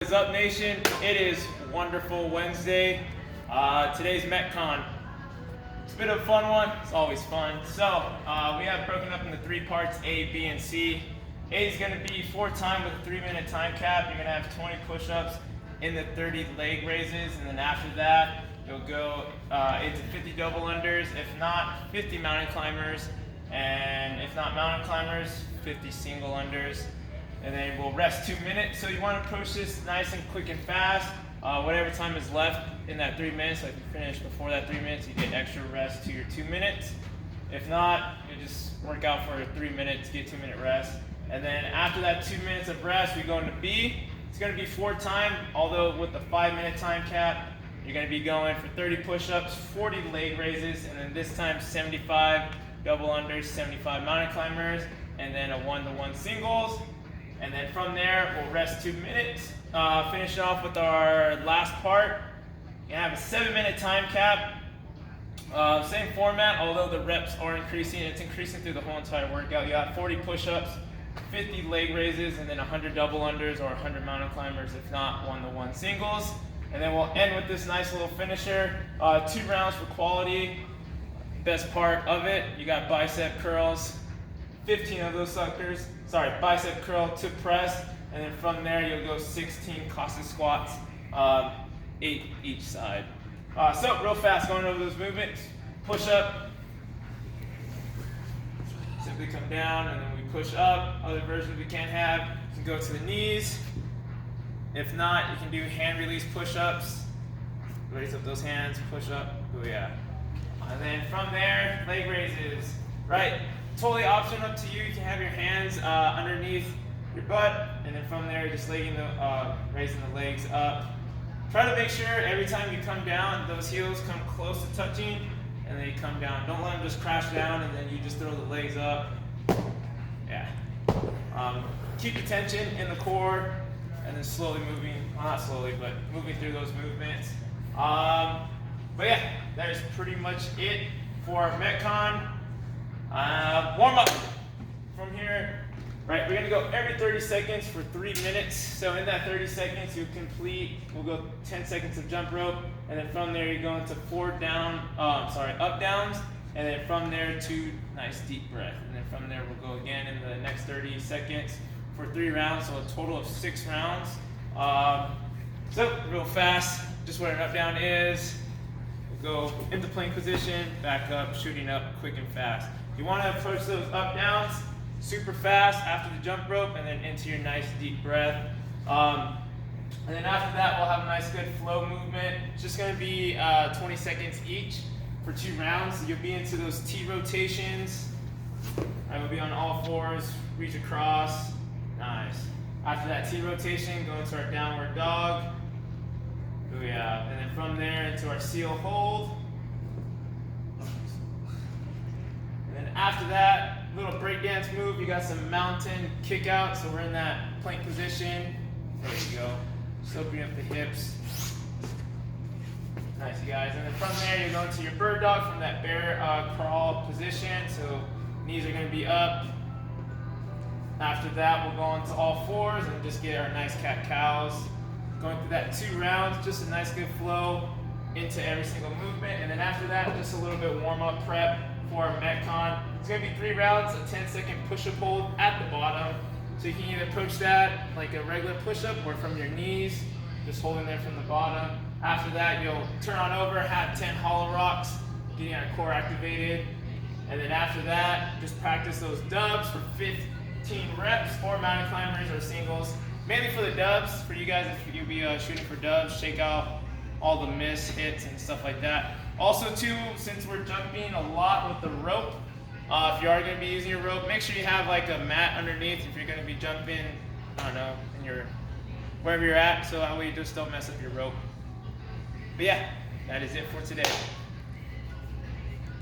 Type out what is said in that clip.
What is up, nation? It is wonderful Wednesday. Today's Metcon. It's a bit of a fun one. It's always fun. So we have broken up into 3 parts: A, B, and C. A is going to be 4 times with a 3-minute time cap. You're going to have 20 push-ups in the 30 leg raises, and then after that, you'll go into 50 double unders. If not, 50 mountain climbers, and if not mountain climbers, 50 single unders. And then we'll rest 2 minutes. So you want to approach this nice and quick and fast. Whatever time is left in that 3 minutes, so if you finish before that 3 minutes, you get extra rest to your 2 minutes. If not, you just work out for 3 minutes, get 2-minute rest. And then after that 2 minutes of rest, we go into B. It's going to be 4 times, although with the 5-minute time cap, you're going to be going for 30 push-ups, 40 leg raises, and then this time 75 double unders, 75 mountain climbers, and then a 1-to-1 singles. And then from there, we'll rest 2 minutes. Finish off with our last part. You have a 7-minute time cap. Same format, although the reps are increasing. It's increasing through the whole entire workout. You got 40 push-ups, 50 leg raises, and then 100 double unders or 100 mountain climbers, if not 1-to-1 singles. And then we'll end with this nice little finisher. 2 rounds for quality. Best part of it, you got bicep curls. 15 of those suckers. Sorry, bicep curl to press, and then from there you'll go 16 cossack squats, 8 each side. So real fast, going over those movements. Push up, simply come down, and then we push up. Other versions we can have, you can go to the knees. If not, you can do hand release push-ups. Raise up those hands, push up, oh yeah. And then from there, leg raises, right? Totally option up to you. You can have your hands underneath your butt, and then from there, just raising the legs up. Try to make sure every time you come down, those heels come close to touching, and then you come down. Don't let them just crash down, and then you just throw the legs up. Yeah. Keep the tension in the core, and then slowly moving, well, not slowly, but moving through those movements. But yeah, that is pretty much it for our Metcon. Warm up from here, right? We're gonna go every 30 seconds for 3 minutes. So in that 30 seconds, we'll go 10 seconds of jump rope, and then from there you go into 4 up downs, and then from there 2 nice deep breath, and then from there we'll go again in the next 30 seconds for 3 rounds, so a total of 6 rounds. So real fast, just what an up down is. We'll go into plank position, back up, shooting up quick and fast. You want to approach those up downs super fast after the jump rope, and then into your nice deep breath. And then after that, we'll have a nice good flow movement. It's just going to be 20 seconds each for 2 rounds. So you'll be into those T rotations. We'll be on all 4s, reach across. Nice. After that T rotation, go into our downward dog. Oh yeah. And then from there into our seal hold. After that, little breakdance move, you got some mountain kick out, so we're in that plank position. There you go. Just opening up the hips. Nice, you guys. And then from there, you're going to your bird dog from that bear crawl position, so knees are going to be up. After that, we'll go into all 4s and just get our nice cat-cows. Going through that 2 rounds, just a nice good flow into every single movement. And then after that, just a little bit warm-up prep for our Metcon. It's going to be 3 rounds, a 10-second push-up hold at the bottom. So you can either approach that like a regular push-up or from your knees, just holding there from the bottom. After that, you'll turn on over, have 10 hollow rocks, getting our core activated. And then after that, just practice those dubs for 15 reps, or mountain climbers or singles. Mainly for the dubs, for you guys if you'll be shooting for dubs, shake out all the miss hits and stuff like that. Also too, since we're jumping a lot with the rope, if you are going to be using your rope, make sure you have like a mat underneath if you're going to be jumping, I don't know, in wherever you're at, so that way you just don't mess up your rope. But yeah, that is it for today.